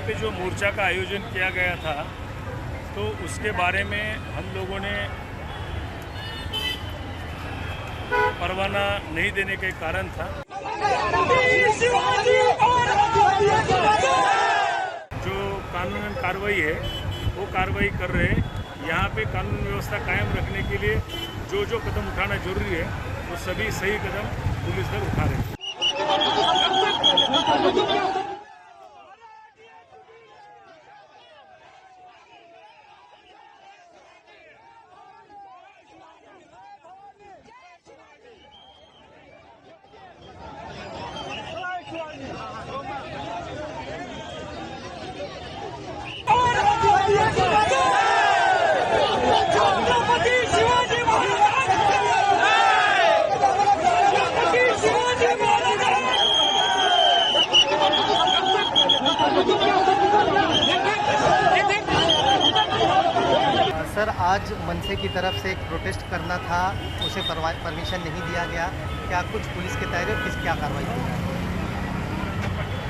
पे जो मोर्चा का आयोजन किया गया था तो उसके बारे में हम लोगों ने परवाना नहीं देने का कारण था। जो कानूनन कार्रवाई है वो कार्रवाई कर रहे हैं। यहाँ पे कानून व्यवस्था कायम रखने के लिए जो जो कदम उठाना जरूरी है वो सभी सही कदम पुलिस दल उठा रहे हैं। सर, आज मनसे की तरफ से एक प्रोटेस्ट करना था, उसे परमिशन नहीं दिया गया। क्या कुछ पुलिस के तहत किस क्या कार्रवाई की?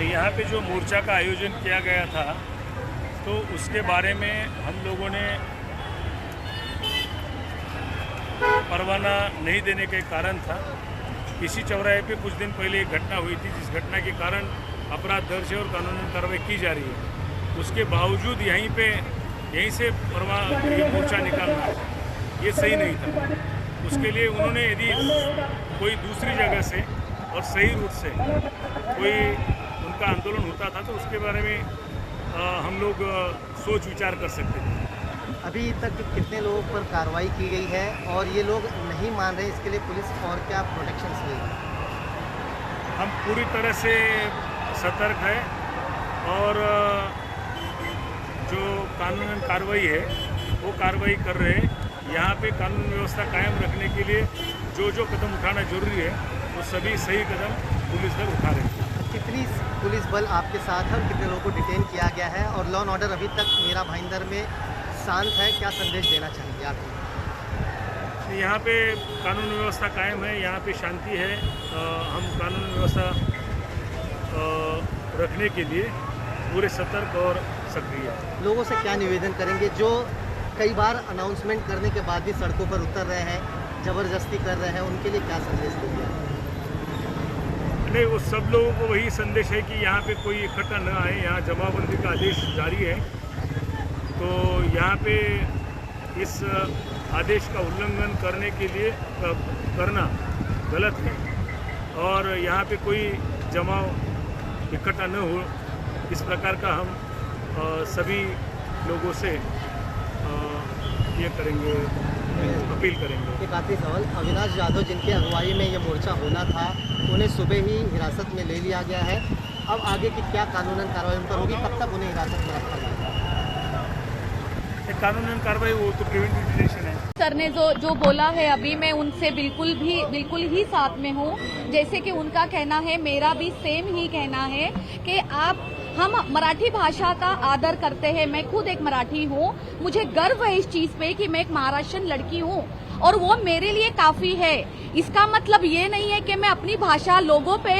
यहाँ पे जो मोर्चा का आयोजन किया गया था तो उसके बारे में हम लोगों ने परवाना नहीं देने का कारण था। इसी चौराहे पे कुछ दिन पहले एक घटना हुई थी जिस घटना के कारण अपराध दर्ज है और कानूनी कार्रवाई की जा रही है। उसके बावजूद यहीं से ये मोर्चा निकालना ये सही नहीं था। उसके लिए उन्होंने यदि कोई दूसरी जगह से और सही रूट से कोई उनका आंदोलन होता था तो उसके बारे में हम लोग सोच विचार कर सकते थे। अभी तक कितने लोगों पर कार्रवाई की गई है और ये लोग नहीं मान रहे, इसके लिए पुलिस और क्या प्रोटेक्शन लेगी? हम पूरी तरह से सतर्क है और जो कानूनन कार्रवाई है वो कार्रवाई कर रहे हैं। यहाँ पे कानून व्यवस्था कायम रखने के लिए जो जो कदम उठाना जरूरी है वो सभी सही कदम पुलिस दल उठा रहे हैं। कितनी पुलिस बल आपके साथ है और कितने लोगों को डिटेन किया गया है और लॉ एंड ऑर्डर अभी तक मेरा भाईंदर में शांत है, क्या संदेश देना चाहेंगे आप? यहाँ पे कानून व्यवस्था कायम है, यहाँ पे शांति है। हम कानून व्यवस्था रखने के लिए पूरे सतर्क और सक्रिय है। लोगों से क्या निवेदन करेंगे जो कई बार अनाउंसमेंट करने के बाद भी सड़कों पर उतर रहे हैं, ज़बरदस्ती कर रहे हैं, उनके लिए क्या संदेश देंगे? नहीं, वो सब लोगों को वही संदेश है कि यहाँ पे कोई इकट्ठा न आए। यहाँ जमाबंदी का आदेश जारी है तो यहाँ पे इस आदेश का उल्लंघन करने के लिए करना गलत है और यहाँ पे कोई जमाव इकट्ठा न हो, इस प्रकार का हम सभी लोगों से ये करेंगे, अपील करेंगे। एक आखिरी सवाल, अविनाश यादव जिनकी अगुवाई में ये मोर्चा होना था, उन्हें सुबह ही हिरासत में ले लिया गया है। अब आगे की क्या कानूनन कार्रवाई उन पर होगी? कब तक उन्हें हिरासत में रखा जाएगा? कानूनन कार्रवाई वो तो प्रिवेंटिव डिटेंशन है। सर ने जो बोला है अभी मैं उनसे बिल्कुल ही साथ में हूँ। जैसे कि उनका कहना है, मेरा भी सेम ही कहना है कि हम मराठी भाषा का आदर करते हैं। मैं खुद एक मराठी हूँ, मुझे गर्व है इस चीज पे कि मैं एक महाराष्ट्रियन लड़की हूँ और वो मेरे लिए काफी है। इसका मतलब ये नहीं है कि मैं अपनी भाषा लोगों पे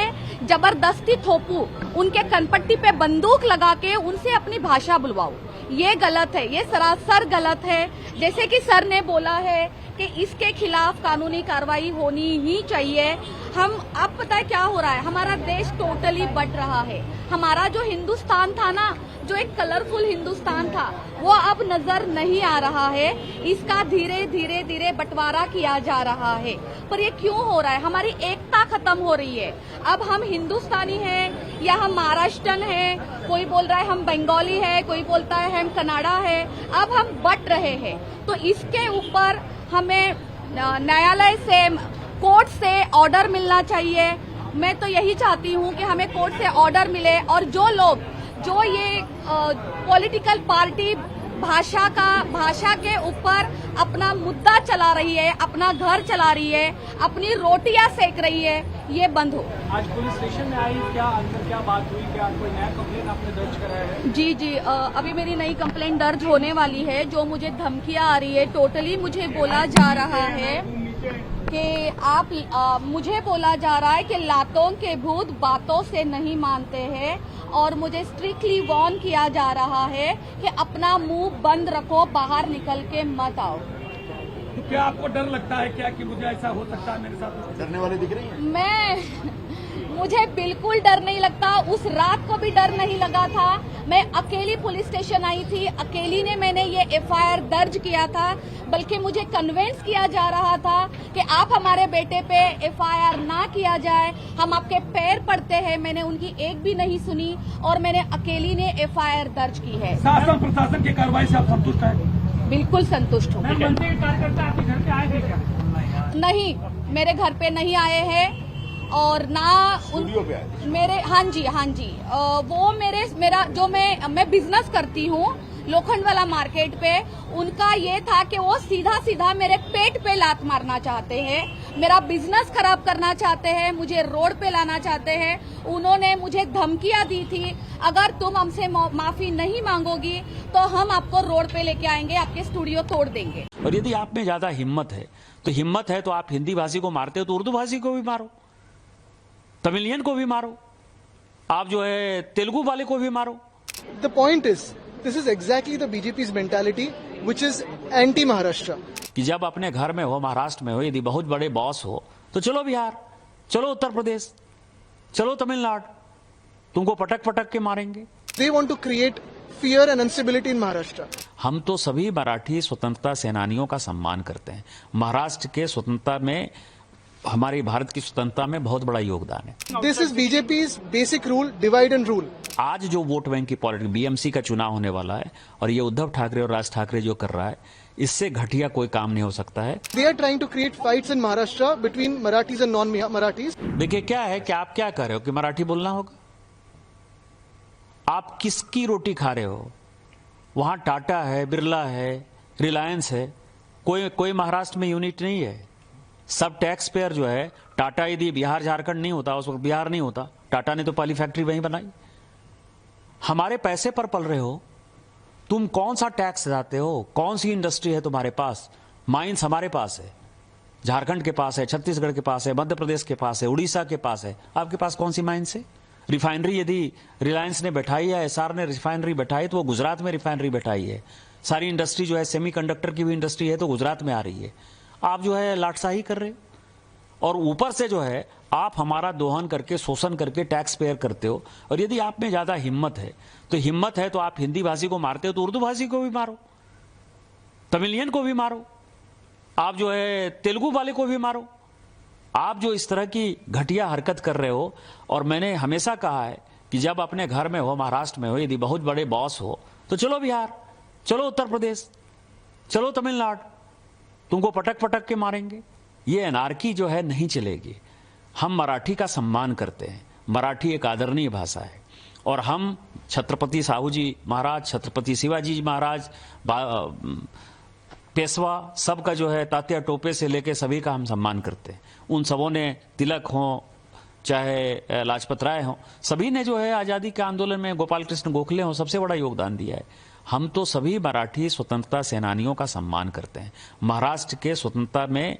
जबरदस्ती थोपूं, उनके कनपट्टी पे बंदूक लगा के उनसे अपनी भाषा बुलवाऊं। ये गलत है, ये सरासर गलत है। जैसे कि सर ने बोला है कि इसके खिलाफ कानूनी कार्रवाई होनी ही चाहिए। अब पता है क्या हो रहा है, हमारा देश टोटली बट रहा है। हमारा जो हिंदुस्तान था ना, जो एक कलरफुल हिंदुस्तान था, वो अब नजर नहीं आ रहा है। इसका धीरे बंटवारा किया जा रहा है। पर ये क्यों हो रहा है? हमारी एकता खत्म हो रही है। अब हम हिंदुस्तानी हैं या हम महाराष्ट्रन हैं, कोई बोल रहा है हम बंगाली है, कोई बोलता है हम कनाडा है। अब हम बट रहे हैं, तो इसके ऊपर हमें न्यायालय से, कोर्ट से ऑर्डर मिलना चाहिए। मैं तो यही चाहती हूँ कि हमें कोर्ट से ऑर्डर मिले और जो ये पॉलिटिकल पार्टी भाषा के ऊपर अपना मुद्दा चला रही है, अपना घर चला रही है, अपनी रोटियां सेक रही है, ये बंद हो। आज पुलिस स्टेशन में आई, क्या बात हुई? क्या कोई नया कंप्लेंट आपने दर्ज कराया है? जी, अभी मेरी नई कंप्लेंट दर्ज होने वाली है। जो मुझे धमकियां आ रही है, टोटली मुझे बोला जा रहा है कि आप मुझे बोला जा रहा है कि लातों के भूत बातों से नहीं मानते हैं और मुझे स्ट्रिक्टली वार्न किया जा रहा है कि अपना मुंह बंद रखो, बाहर निकल के मत आओ। तो क्या आपको डर लगता है क्या कि मुझे ऐसा हो सकता है मेरे साथ? डरने वाले दिख रही हैं? मुझे बिल्कुल डर नहीं लगता। उस रात को भी डर नहीं लगा था। मैं अकेली पुलिस स्टेशन आई थी, अकेली ने मैंने ये एफआईआर दर्ज किया था, बल्कि मुझे कन्विंस किया जा रहा था कि आप हमारे बेटे पे एफआईआर ना किया जाए, हम आपके पैर पड़ते हैं। मैंने उनकी एक भी नहीं सुनी और मैंने अकेली ने एफआईआर दर्ज की है। शासन प्रशासन की कार्रवाई से आप संतुष्ट हैं? बिल्कुल संतुष्ट हूँ। मंत्री कार्यकर्ता आपके घर पे आए थे क्या? नहीं, मेरे घर पे नहीं आए हैं और ना मेरे हाँ जी वो मेरा जो मैं बिजनेस करती हूँ लोखंड वाला मार्केट पे, उनका ये था कि वो सीधा मेरे पेट पे लात मारना चाहते हैं, मेरा बिजनेस खराब करना चाहते हैं, मुझे रोड पे लाना चाहते हैं। उन्होंने मुझे धमकियां दी थी, अगर तुम हमसे माफी नहीं मांगोगी तो हम आपको रोड पे लेके आएंगे, आपके स्टूडियो तोड़ देंगे। और यदि आप में ज्यादा हिम्मत है तो आप हिंदी भाषी को मारते हो तो उर्दू भाषी को भी मारो, तमिलियन को भी मारो, आप जो है तेलुगु वाले को भी मारो। The point is, this is exactly the BJP's mentality, which is anti-Maharashtra. कि जब अपने घर में हो, महाराष्ट्र में हो, यदि बहुत बड़े बॉस हो तो चलो बिहार, चलो उत्तर प्रदेश, चलो तमिलनाडु, तुमको पटक के मारेंगे। They want to create fear and instability in Maharashtra. हम तो सभी मराठी स्वतंत्रता सेनानियों का सम्मान करते हैं। महाराष्ट्र के स्वतंत्रता में, हमारी भारत की स्वतंत्रता में बहुत बड़ा योगदान है। This is BJP's basic rule, divide and rule. आज जो वोट बैंक की पॉलिटिक्स, बीएमसी का चुनाव होने वाला है और ये उद्धव ठाकरे और राज ठाकरे जो कर रहा है, इससे घटिया कोई काम नहीं हो सकता है। They are trying to create fights in Maharashtra between Marathis and non-Marathis. देखिए क्या है कि आप क्या कर रहे हो कि मराठी बोलना होगा। आप किसकी रोटी खा रहे हो? वहां टाटा है, बिरला है, रिलायंस है, कोई महाराष्ट्र में यूनिट नहीं है। सब टैक्स पेयर जो है, टाटा यदि बिहार झारखंड नहीं होता, उस वक्त बिहार नहीं होता, टाटा ने तो पहली फैक्ट्री वहीं बनाई। हमारे पैसे पर पल रहे हो, तुम कौन सा टैक्स देते हो? कौन सी इंडस्ट्री है तुम्हारे पास? माइंस हमारे पास है, झारखंड के पास है, छत्तीसगढ़ के पास है, मध्य प्रदेश के पास है, उड़ीसा के पास है। आपके पास कौन सी माइंस है? रिफाइनरी यदि रिलायंस ने बैठाई है, एसआर ने रिफाइनरी बैठाई, तो वो गुजरात में रिफाइनरी बैठाई है। सारी इंडस्ट्री जो है, सेमीकंडक्टर की भी इंडस्ट्री है, तो गुजरात में आ रही है। आप जो है लाटसाही कर रहे हो और ऊपर से जो है आप हमारा दोहन करके, शोषण करके टैक्स पेयर करते हो। और यदि आप में ज्यादा हिम्मत है तो आप हिंदी भाषी को मारते हो तो उर्दू भाषी को भी मारो, तमिलियन को भी मारो, आप जो है तेलुगु वाले को भी मारो। आप जो इस तरह की घटिया हरकत कर रहे हो, और मैंने हमेशा कहा है कि जब अपने घर में हो, महाराष्ट्र में हो, यदि बहुत बड़े बॉस हो तो चलो बिहार, चलो उत्तर प्रदेश, चलो तमिलनाडु, तुमको पटक के मारेंगे। ये एनार्की जो है नहीं चलेगी। हम मराठी का सम्मान करते हैं, मराठी एक आदरणीय भाषा है और हम छत्रपति साहू जी महाराज, छत्रपति शिवाजी जी महाराज, पेशवा, सबका जो है तात्या टोपे से लेके सभी का हम सम्मान करते हैं। उन सबों ने, तिलक हो चाहे लाजपत राय हो, सभी ने जो है आज़ादी के आंदोलन में, गोपाल कृष्ण गोखले हो, सबसे बड़ा योगदान दिया है। हम तो सभी मराठी स्वतंत्रता सेनानियों का सम्मान करते हैं। महाराष्ट्र के स्वतंत्रता में,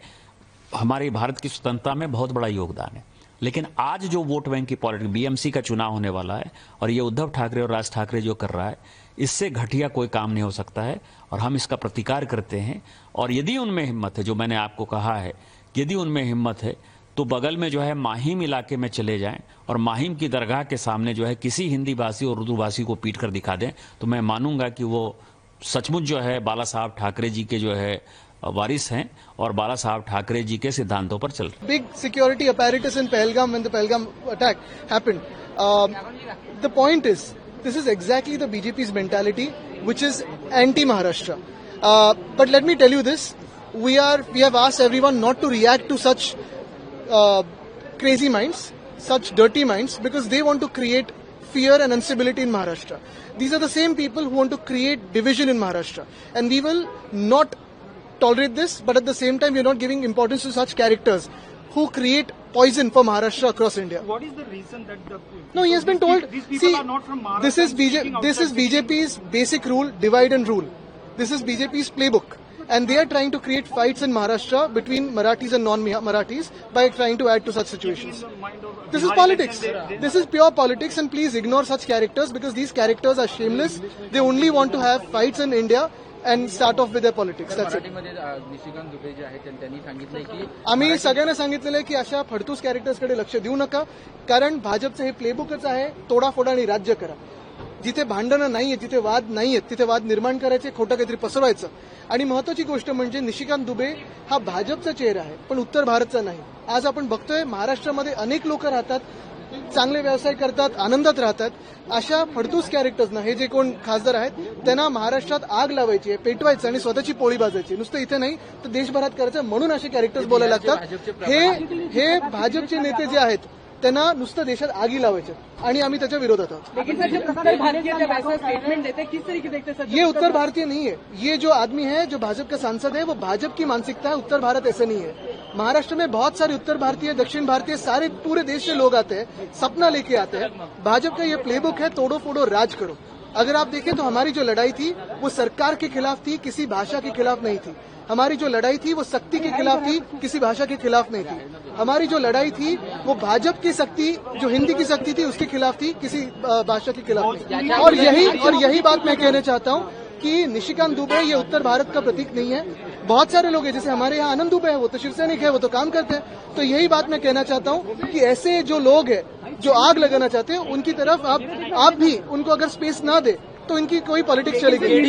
हमारी भारत की स्वतंत्रता में बहुत बड़ा योगदान है। लेकिन आज जो वोट बैंक की पॉलिटिक्स, बीएमसी का चुनाव होने वाला है और ये उद्धव ठाकरे और राज ठाकरे जो कर रहा है, इससे घटिया कोई काम नहीं हो सकता है और हम इसका प्रतिकार करते हैं। और यदि उनमें हिम्मत है, जो मैंने आपको कहा है, यदि उनमें हिम्मत है तो बगल में जो है माहिम इलाके में चले जाएं और माहिम की दरगाह के सामने जो है किसी हिंदी भाषी और उर्दू भाषी को पीट कर दिखा दें, तो मैं मानूंगा कि वो सचमुच जो है बाला साहब ठाकरे जी के जो है वारिस हैं और बाला साहब ठाकरे जी के सिद्धांतों पर चल रहे। Big security apparatus in Pahalgam when the Pahalgam attack happened. The point is, this is exactly the BJP's mentality, which is anti-Maharashtra. But let me tell you this: we have asked everyone not to react to such crazy minds, such dirty minds, because they want to create fear and instability in Maharashtra. These are the same people who want to create division in Maharashtra, and we will not tolerate this. But at the same time, we are not giving importance to such characters who create poison for Maharashtra across India. What is the reason that No, he has been told. These people are not from Maharashtra. This is BJP's basic rule: divide and rule. This is BJP's playbook. and they are trying to create fights in Maharashtra between Marathis and non-Marathis by trying to add to such situations. This is politics. This is pure politics, and please ignore such characters because these characters are shameless. They only want to have fights in India and start off with their politics. That's it. मराठीमध्ये निशिकांत दुबे जे आहेत त्यांनी सांगितलंय की आम्ही सगळ्यांना सांगितलेलं आहे की अशा फडतूस कॅरेक्टर्सकडे लक्ष देऊ नका, कारण भाजपचं हे प्लेबुकच आहे, तोडाफोडा आणि राज्य करा. जिथे भांडणं नाहीये, जिथे वाद नाहीयेत, तिथे वाद निर्माण करायचे, खोटं काहीतरी पसरवायचं. आणि महत्वाची गोष्ट म्हणजे निशिकांत दुबे हा भाजपचा चेहरा आहे, पण उत्तर भारतचा नाही. आज आपण बघतोय महाराष्ट्रामध्ये अनेक लोक राहतात, चांगले व्यवसाय करतात, आनंदात राहतात. अशा फडतूस कॅरेक्टर्सना, हे जे कोण खासदार आहेत, त्यांना महाराष्ट्रात आग लावायची आहे, पेटवायचं आणि स्वतःची पोळी भाजायची. नुसतं इथे नाही तर देशभरात करायचं, म्हणून असे कॅरेक्टर्स बोलायला लागतात. हे भाजपचे नेते जे आहेत त्यांना नुसतं देशात आगी लावायचे आणि आम्ही त्याच्या विरोधात आहोत. लेकिन सर, जब उत्तर भारतीय जब ऐसा स्टेटमेंट देते किस तरीके देखते सर? ये उत्तर भारतीय नहीं है. ये जो आदमी है, जो भाजपा का सांसद है, वो भाजपा की मानसिकता है. उत्तर भारत ऐसे नहीं है. महाराष्ट्र में बहुत सारे उत्तर भारतीय, दक्षिण भारतीय, सारे पूरे देश से लोग आते हैं, सपना लेके आते हैं. भाजपा का ये प्लेबुक है, तोड़ो फोड़ो राज करो. अगर आप देखें तो हमारी जो लड़ाई थी वो सरकार के खिलाफ थी, किसी भाषा के खिलाफ नहीं थी. हमारी जो लड़ाई थी वो शक्ति के खिलाफ थी, किसी भाषा के खिलाफ नहीं थी. हमारी जो लड़ाई थी वो भाजपा की शक्ति, जो हिंदी की शक्ति थी, उसके खिलाफ थी, किसी भाषा के खिलाफ नहीं. और यही बात मैं कहना चाहता हूँ कि निशिकांत दुबे ये उत्तर भारत का प्रतीक नहीं है. बहुत सारे लोग हैं, जैसे हमारे यहाँ आनंद दुबे है, वो तो शिवसैनिक है, वो तो काम करते हैं. तो यही बात मैं कहना चाहता हूँ कि ऐसे जो लोग हैं जो आग लगाना चाहते हैं, उनकी तरफ आप भी उनको अगर स्पेस ना दे तो इनकी कोई पॉलिटिक्स चलेगी.